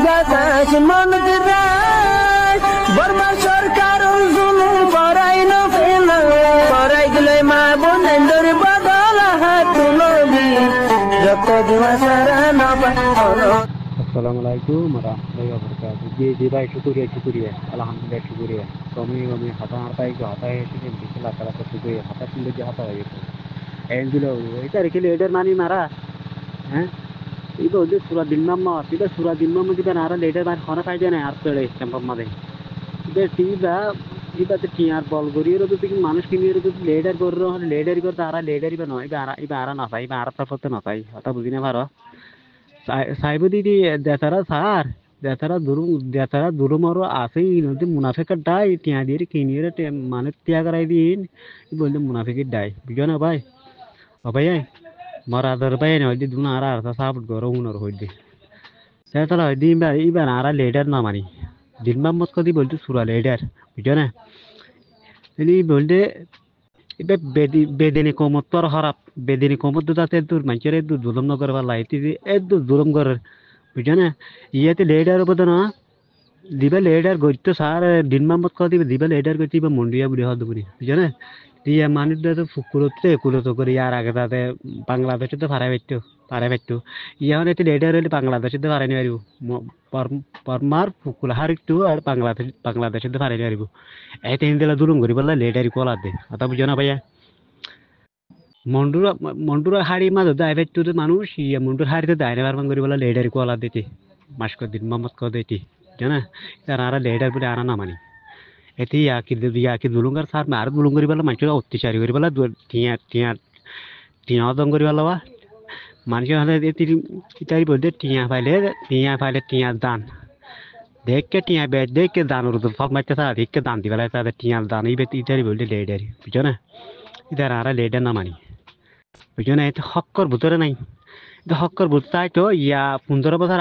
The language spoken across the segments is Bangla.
বাতাস মনত রায় বর্মা সরকার জুলুম করাই না ফেলা করাই গেলে মা বোনেদের বদল হাত তুলবি যত দিবা সারা না পালো। আসসালামু আলাইকুম warahmatullahi wabarakatuh। जी भाई शुक्रिया शुक्रिया अल्हम्दुलिल्लाह शुक्रिया। तो मैं हता हता है जो हता है इसलिए बिस्मिल्लाह ताला का शुक्रिया हता सुन जो हता है एंड दिलो इधर के लीडर मानी मारा हैं इधर उधर पूरा दिन में मार इधर पूरा दिन में मुझे बनारा लीडर मार खाना खाई जाना यार पेड़े चंपा मारे इधर टीबा इधर तो टीआर बॉल गोरी रो तो लेकिन मानुष की नहीं रो तो लीडर कर रहा है लीडर को तारा लीडर ही बनाओ इबारा ना पाई इबारा पर फक्त ना पाई हता बुझने मारो সাইবুদ্দিন দেতারা স্যার দেতারা দুরুম আরো আছে নদী মুনাফিকের ডাই টিয়া দিয়ে কিনিয়ে মানে টিয়া করাই দিন বললে মুনাফিকের ডাই বুঝো না ভাই ও ভাই মরা দর ভাই না হইদি দুনা আর সাপোর্ট করো উনার হইদি সেটা হইদি ইবার আর লিডার না মানি দিন মোহাম্মদ কদি বলতে সুরা লিডার বুঝো না তিনি বলতে এটা বেদিনী কমত তোর খারাপ বেদিনী কমত তাতে তোর মানুষের জুলুম নগর বা লাইতি জুলুম কর বুঝছো না ইয়াতে লেডার উপর না দিবা লেডার গইতো সার দিন মামত কো দিবা লেডার গইতি বা মন্ডিয়া বুড়ি হদ বুড়ি বুঝছো না দিয়া মানুষ তো ফুকুরতে কুলতো করে ইয়ার আগে তাতে বাংলাদেশে তো পারে পাইতো ইয়া মানে লেডার হলে বাংলাদেশে তো পারে নি পারিব পরমার ফুকুল হারিতো আর বাংলাদেশে তো পারে নি পারিব এই তিন দিলা জুলুম করি বললা লেডারি কলা দে কথা বুঝছো না ভাইয়া মন্ডুরা হাড়ি মাঝে দায় পাইতো মানুষ ইয়া মন্ডুর হাড়িতে দায় নেবার মান করি বললা লেডারি কলা দিতে মাস্ক দিন মোহাম্মদ কো দিতে জানা তার আর লেডার বলে আর না মানি এতে ইয়াকি জুলুঙ্গার সার আর জুলুম করি বলা মানুষ অত্যাচারী করি বলা টিয়া টিয়া টিয়া দম করি বলা মানুষের হাতে ইতারি বলতে টিয়া পাইলে টিয়া দান দেখকে টিয়া বেচ দেখকে দান ওর সব মারতে সারা দেখকে দান দিবেলা তাদের টিয়া দান ইতারি বলতে লেডারি বুঝছো না ইতার আর লেডার না মানি বুঝছো না এতে হক্কর ভিতরে নাই হক্কর বুঝ চাই তো ইয়া 15 বছর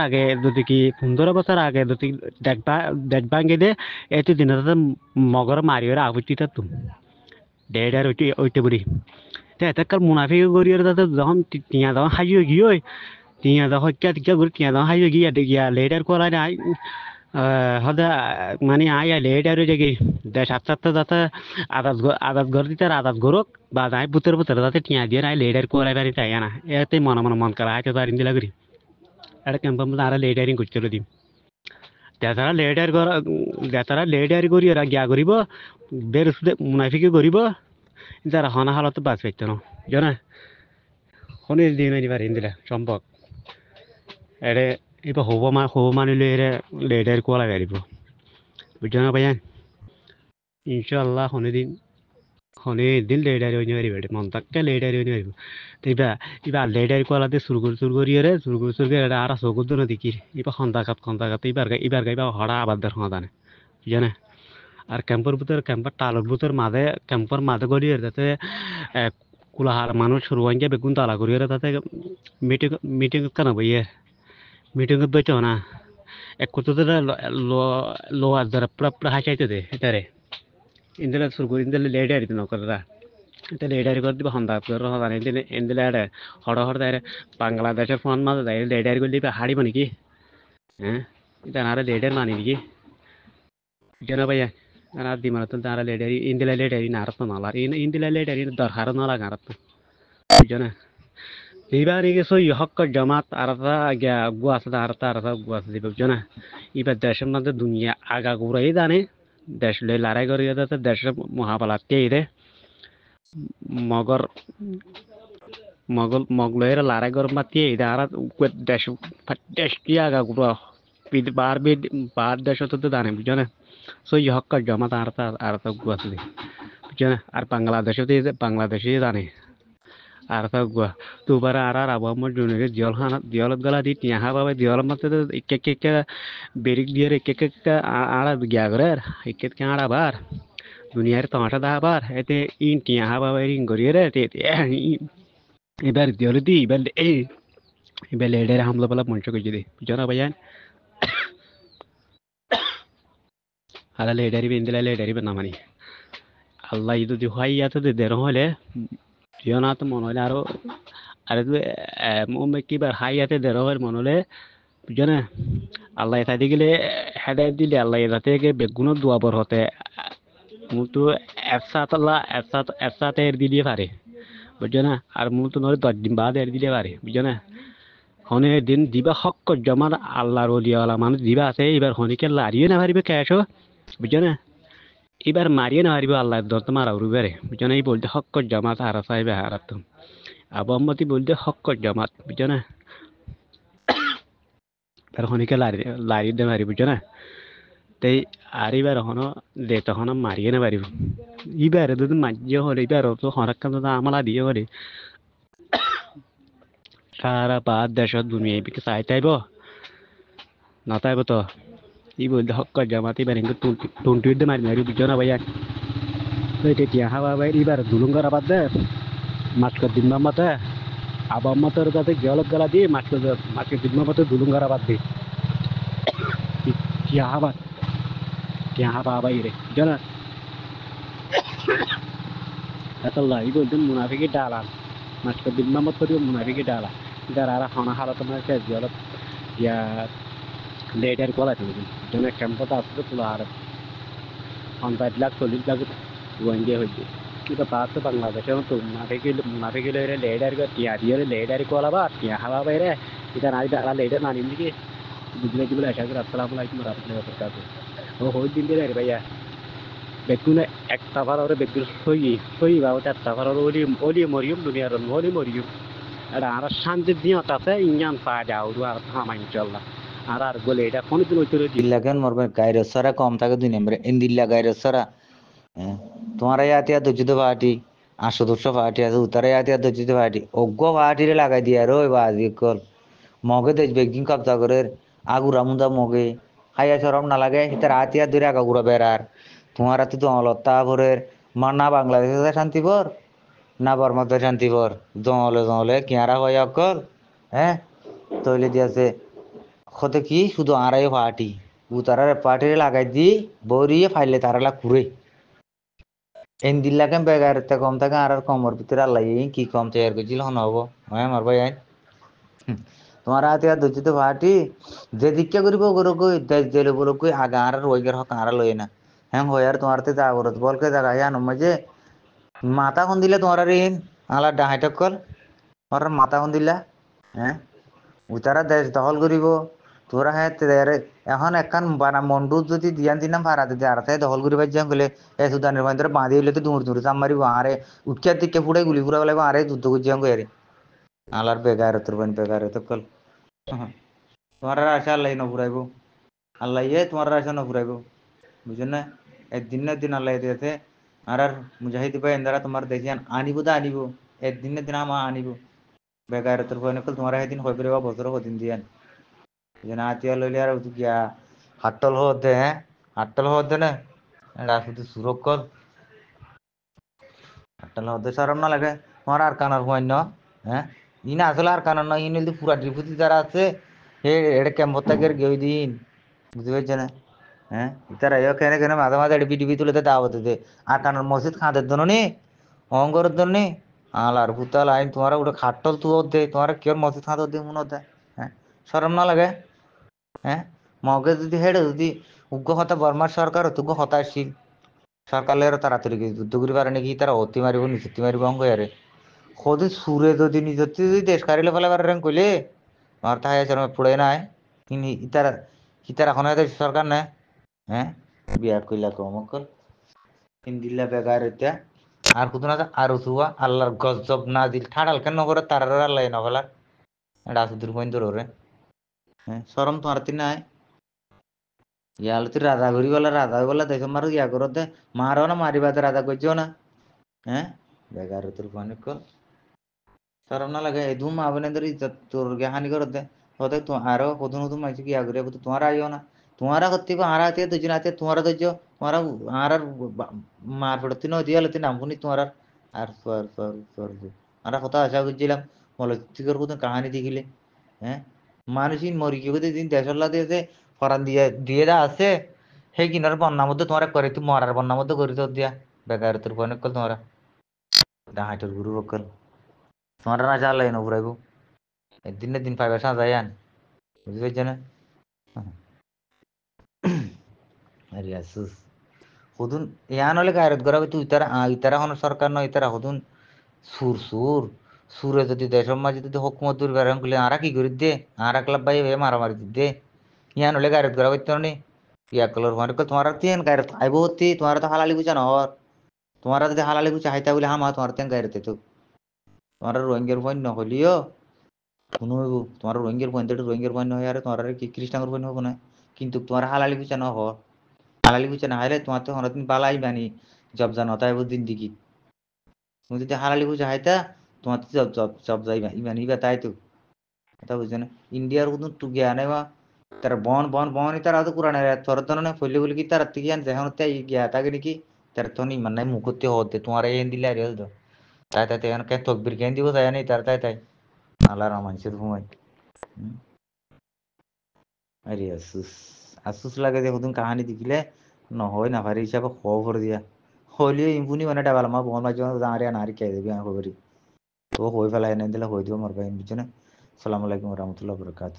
আগে যদি দেখবা দে এত দিন মগর মারি ওরা আবুতি তুম ডেডার ওইতে বুড়ি তো এতকাল মুনাফি করিয়ে যখন টিয়া যখন হাইয়ে গিয়ে টিয়া যখন করে টিয়া যখন হাইয়ে গিয়া লেডার করা নাই হদা মানে আয়া লেডার জায়গায় দেশ আস্তে যাতে আদাত ঘর দিতে আদাত ঘরক বা যাই বুতের যাতে টিয়া দিয়ে নাই লেডার করাই পারি তাই না এতে মন করা হাইতে পারি দিলা করি একটা ক্যাম্পার মধ্যে আর লেডারিং করছিল দিম দেতারা লেডারি করি ওরা গিয়া করিব বের মুনাফিকে করিব যারা হনা হালত বাঁচ পাইত না জানা শনি দিন পারি দিলা সম্ভব এরে এবার হব মানিলে এরে লেডার কোয়ালা পারিব বুঝছো না ভাইয়া ইনশাআল্লাহ দিন লেডারি হইনি পারিব মন তাকে লেডারি হইনি পারিব তো এবার লেডারি কোয়ালাতে সুর করি এটা আর চকুর দূর দেখি এবার খন্দাকাত এবার গাইবা হড়া আবাদের সমাধানে জানে আর ক্যাম্পার টালর ভিতর ক্যাম্পার মাঝে গড়িয়ে যাতে কুলাহার মানুষ রোহিঙ্গা বেগুন তালা করিয়ে তাতে মিটিং কেন বইয়ে মিটিং বেচো না এক কত লোয়ার দ্বারা পুরা হাসাইতে দে এটারে ইন্দিলা শুরু করে ইন্দিলা লেডারি তো নকরা এটা লেডারি করে দিবা হন্দা করে হদানে ইন্দিলা হড় দেয় বাংলাদেশের ফোন মাঝে দেয় লেডারি করে দিবা হাড়িব নাকি হ্যাঁ এটা আর লেডার মানি নাকি জানা ভাইয়া আর দিমার তো তারা লেডারি ইন্দিলা লেডারি না আরত না ইন্দিলা লেডারি দরকার না লাগা আরত জানা এইবার গেছো হক্কর জামাত আরতা গিয়া গুয়াছে আরতা গুয়াছে দিব জানা এবার দেশের মধ্যে দুনিয়া আগা ঘুরাই জানে দেশ লড়াই করিয়ে যাতে দেশের মহাবালাতে রে মগলের লড়াই কর মাতিয়ে আর দেশ কি আগা ঘুরা বার দেশ তো জানে বুঝছো না সো হক্কর জামাত আরতা গুয়াছে বুঝছো না আর বাংলাদেশে জানে আর গুয়া দুবার আর আবহাওয়ার জন্য দিয়ালত গলা দি টিয়া পাবে দিয়াল মধ্যে এক বেরিক দিয়ে এক আড়া গিয়া করে এক আড়াবার দুনিয়ার তামাশা দাবার এতে ইন টিয়া পাবে রিং করিয়ে রে এবার দিয়াল দি এবার লেডার হামলা পালা মঞ্চ করে দি বুঝো না ভাইয়া আর লেডারি নামানি আল্লাহ যদি হয় ইয়াতে দের হলে জিওনাত মনে হলে আর কিবার হাই ইয়াতে দের মনে হলে বুঝো না আল্লাহ তাই গেলে হেদায়ত দিলে আল্লাহ এটা থেকে বেগুন দোয়া বর হতে মুতো একসাথ আল্লাহ একসাথে এর দিয়ে পারে বুঝছো না আর মুতো নয় 10 দিন বাদ এর দিলে পারে বুঝছো না হনে দিন দিবা হক জমা আল্লাহর ওলিয়াওয়ালা মানুষ দিবা আছে এবার হনিকে লারিয়ে না পারিবে ক্যাশো বুঝছো না এবার মারিয়ে না পারিবে আল্লাহর দর তো মারা উড়বে বুঝছো না এই বলতে হক জমাত আর সাইবে হারাতুম আবম্মতি বলতে হক জমাত বুঝছো না তার হনিকে লারি দে মারি বুঝছো না তাই আর এবার হনো দে তখন মারিয়ে না পারিব এবার যদি মাঝে হলে এবার তো হরাক্কান তো আমলা দিয়ে হলে সারা বাদ দেশত দুনিয়া বিকে চাই তাইব না তাইব তো ই বলতে হক জামাত এবার কিন্তু টুনটুইতে মারি মারি বুঝছো না ভাইয়া তো তেতিয়া হাওয়া ভাই এবার দুলুঙ্গার আবাদ দে মাছকর দিন মামাতে আবার মতের যাতে জলত গলা দিয়ে মাছকে দিন মামাতে দুলুঙ্গার আবাদ দি টিয়া হাবা ভাই রে বুঝছো না আল্লাহ ই বলতেন মুনাফিকি ডালাল মাছকর দিন মামাত করিও মুনাফিকি ডালা যারা আর হনা হালত মানে শেষ জলত ইয়া লেটার গলা তুলি জন্য ক্যাম্পত আসলে তোলা আর 50 লাখ 40 লাখ রোহিঙ্গা হয়েছে কিন্তু পাঁচ বাংলাদেশের তো মুনাফিকি লইরে লেডার টিয়া দিয়ে লেডার কোলাবা টিয়া হাওয়া বাইরে এটা নাই দাঁড়া লেডার না নিম দিকে বুঝলে কি বলে আশা করি আসসালামু আলাইকুম রহমতুল্লাহি ওয়া বারাকাতুহু ও হই দিন দিয়ে রে ভাইয়া বেকুনে এক সাফার ওরে বেকুর সই বা ওটা সাফার ওলি ওলি মরিয়ম দুনিয়ার ওলি মরিয়ম এটা আর শান্তি দিয়ে আছে ইঞ্জান পা যাও আর থামা ইনশাআল্লাহ আর বলে এটা কোনদিন ওইতরে দি দিল্লাকেন মরবে গাইরস সারা কম থাকে 2 নম্বরে ইন্দিল্লা গাইরস সারা তোমার ইয়াতিয়া দজিত পার্টি 800 পার্টি আছে উত্তরে ইয়াতিয়া দজিত পার্টি অজ্ঞ পার্টিরে লাগাই দিয়া রই বাজি কল মগে দেশ বেগিং কবজা করে আগুরা মুদা মগে খাইয়া সরম না লাগে হিতার আতিয়া দূরে আগাগুড়া বেড়ার তোমার হাতে তো অলত্তা ভরের মা না বাংলাদেশে শান্তিপর না বর্মাতে শান্তিপর জলে কিয়ারা হয় অকল হ্যাঁ তৈলে দিয়েছে হতে কি শুধু আড়াই পার্টি উতারার পার্টিরে লাগাই দি বরিয়ে ফাইলে তারালা ঘুরে এন দিল্লাকে বেগার কম থাকে আর কমর ভিতরে আল্লাহ কি কম তৈরি করছিল হন হবো হ্যাঁ মার ভাই তোমার হাতে আর দূষিত পার্টি যে দীক্ষা করিব গরকই দেশ দিলে বলকই আগা আর ওইগের হক আর লই না হ্যাঁ হয় আর তোমার তে জাগরত বলকে জাগা ইয়া নমাজে মাথা কোন দিলে তোমার ঋণ আলা ডাহাইটক কল তোমার মাথা কোন দিলা হ্যাঁ উতারা দেশ দখল করিব তোরা হ্যাঁ এখন একখান বানা মন্ডু যদি দিয়ান দিনাম ভাড়া দিতে আর তাই দখল করিবার যাম গেলে এ সুদানের মধ্যে বাঁধি হইলে তো দূর চাম মারিব আরে উঠিয়ার দিকে ফুড়ে গুলি ফুড়া লাগবে আরে যুদ্ধ করছিলাম গেরে আলার বেগার তোর বেগার তো কল তোমার আশা আল্লাহ নপুরাইব আল্লাহ তোমার আশা নপুরাইব বুঝছেন না একদিন না একদিন আল্লাহ দিয়েছে আর মুজাহিদ ভাই এন্দারা তোমার দেখিয়ান আনিব দা আনিব একদিন না দিন আমা আনিব বেগার তোর নকল তোমার একদিন হয়ে পড়ে বছর কদিন দিয়ান যেন আতিয়া লইলে আর গিয়া হাট্টল হতে হ্যাঁ হাট্টল হতে না এটা শুধু সুরক্ষল হাট্টল হতে সরম না লাগে তোমার আর কানার হুয়াইন হ্যাঁ ইনা আসলে আর কানার নয় ইন পুরা ডিপুতি যারা আছে হে এটা ক্যাম্পর থেকে গেই দিন বুঝতে পারছে না হ্যাঁ তারা কেনে কেনে মাঝে মাঝে ডিবি তুলে দাওয়াতে দে আর কানার মসজিদ খাঁদের জন্য নি অহংকরের জন্য আলার ভূতাল আইন তোমার ওটা খাট্টল তুও দে তোমার কেউ মসজিদ খাঁদর দে মনে হতে হ্যাঁ সরম না লাগে হ্যাঁ মগে যদি হেডে যদি উগ্র হতা বর্মার সরকার তুগ্য হতাশীল সরকারের তাড়াতাড়ি যুদ্ধ করিবার নাকি তারা অতি মারিব নিচুতি মারিব অঙ্গ আরে সদি সুরে যদি নিজতি যদি দেশ কারিলে ফেলে পারেন কইলে আমার তাহাই আছে পড়ে নাই কিন্তু ইতারা এখন সরকার নাই হ্যাঁ বিয়ার কইলা কমকল হিন্দিল্লা বেগার এটা আর কুতো না আর উঠুয়া আল্লাহর গজব না দিল ঠাড়াল কেন করে তারার আল্লাহ নফেলার এটা আসুদুর পয়েন্ট ধরে হ্যাঁ সরম তোমার নাই ইয়ালতি রাজা ঘুরি গলা দেখে মারো ইয়া করতে মারো না মারিবাতে রাজা করছো না হ্যাঁ বেগার তোর অনেক সরম না লাগে এই ধুম আবেনের তোর গে হানি করতে হতে তো আরো নতুন নতুন মাইছে কি আগ্রে তোমার আইও না তোমারা করতে আরা আতে দুজন আতে তোমারা ধৈর্য তোমারা আর মার পড়তে নয় দিয়ে আলতে নাম শুনি তোমার আর আমরা কথা আশা করছিলাম মলতিকর কোন কাহানি দেখিলে হ্যাঁ মানুষই মরি কি দিন দেশল্লা দিয়েছে ফরান দিয়ে দা আছে সেই কিনার বন্যার মধ্যে তোমার করে তুই মরার বন্যার মধ্যে করি তোর দিয়া বেকার তোর অনেক কল তোমারা ডাহাইটোর গুরু বকল তোমার না চালাই নবুরাইব একদিন না দিন পাইবা সাজাই আন বুঝতে পারছো না আরে আসুস হুদুন ইয়ান হলে গায়রত করা তুই ইতারা ইতারা হন সরকার নয় ইতারা হুদুন সুর সুর সুরে যদি দেশের মাঝে যদি হকুমত দূর করে খুলে আরা কি করি দে আরা ক্লাব ভাই এ মারামারি দে ইয়ান হলে গায়রত করা হইতো নি ইয়া কলর মানে তোমার তিন গায়রত আইব হতি তোমার তো হালালি বুঝা নহর তোমার যদি হালালি বুঝা হাইতা বলে হামা তোমার তেন গায়রতে তো তোমার রোহিঙ্গার বইন নহলিও কোনো তোমার রোহিঙ্গার বইন রোহিঙ্গার বইন হয় আর তোমার কি খ্রিস্টানের বইন হবো না কিন্তু তোমার হালালি বুঝা নহ হালালি বুঝা না হাইলে তোমার তো হরদিন বালাই বানি জব জানো তাই দিন দিকি তুমি যদি হালালি বুঝা হাইতা তোমার তো জব যাইবা ইমান ইবা তাই তো কথা বুঝছো না ইন্ডিয়ার কোনো টুকিয়া নাই বা তারা বন তারা তো কোরআন তোর তো না ফইলে বলে কি তারা থেকে আন যেখানে তাই গিয়া তাকে নাকি তার তো ইমান নাই মুখতে হতে তোমার এই দিলে আর তো তাই তাই এখন কে তকবির কেন দিব তাই নেই তার তাই তাই আল্লাহ রহমানসির ঘুমাই আরে আসুস আসুস লাগে যে হুদুন কাহানি দেখিলে নহয় না ভারি হিসাবে খবর দিয়া হলিও ইম্পুনি মানে ডাবাল মা বোন মাঝে দাঁড়িয়ে নারী খেয়ে দেবে খবরই তো হয়ে ফেলা এনে দিলে হয়ে দিব মরবা বুঝছো না সালাম আলাইকুম রহমতুল্লাহ বরকাত